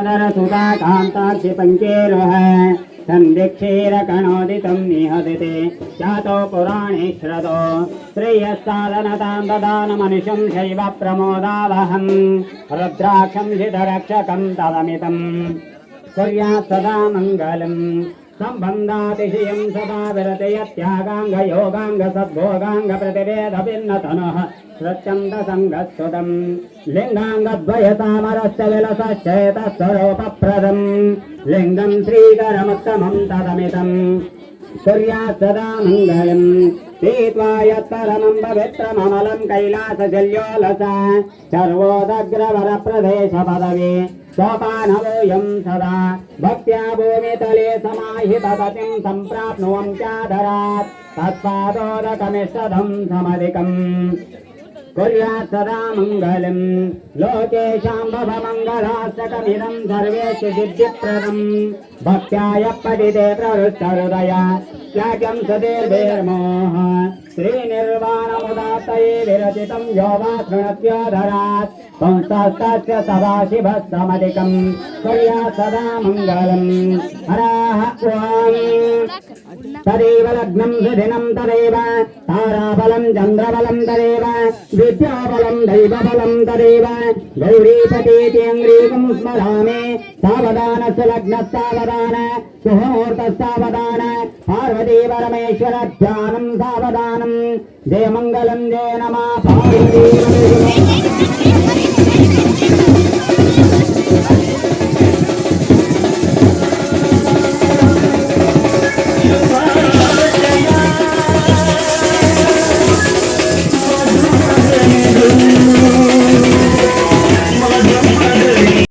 सुता कांताक्षि पंकेरुह सन्दिक्षीरकणोदितं निहदते जातो पुराणे श्रदो श्रेयस्साधनतां ददानमनुषं शैव प्रमोदावहं रुद्राक्षं शितरक्षकं तदमितं कुर्यात् सदा मङ्गलम् संबन्धातिशयं सदा विरतयत्यागाङ्ग योगाङ्ग सद्भोगाङ्ग प्रतिवेदभिन्नतनः सत्यन्तसङ्गस्वदं लिङ्गाङ्गद्वयतामरस्य विलसश्चेतस्वरूपप्रदं लिङ्गं श्रीकरमुत्तमं तदमितं कुर्यात् सदा मङ्गलम् पीत्वा यत्परमं पवित्रममलं कैलासजल्योलसा सर्वोदग्रवरप्रदेशपदवी सोपानवोऽयं सदा भक्त्या भूमितले समाहितपतिं सम्प्राप्नुवन्त्यादरात् तत्पादोदकमिष्टदं समधिकम् कुर्यात् सदा मङ्गलम् लोकेशां भवमङ्गलाष्टकमिदं सर्वेषु सिद्धिप्रदं भक्त्या यः पठिते प्रवृत्तहृदया त्याज्यं सदीर्घैर्मोह श्रीनिर्वाणमुदात्तये विरचितं यो वा शृणत्योदरात् संस्तस्य सदाशिवः समधिकम् कुर्यात् सदा मङ्गलम् हराः ॐ तदेव लग्नं सुदिनं तदेव ताराबलं चन्द्रबलं तदेव विद्याबलं दैवबलं तदेव गौरीपतीत्यङ्ग्रीकं स्मरामि सावधानस्य लग्नस्सावधान सुमुहूर्तस्सावधान पार्वती परमेश्वर ध्यानं सावधानं जय मङ्गलं जय नमः पार्वती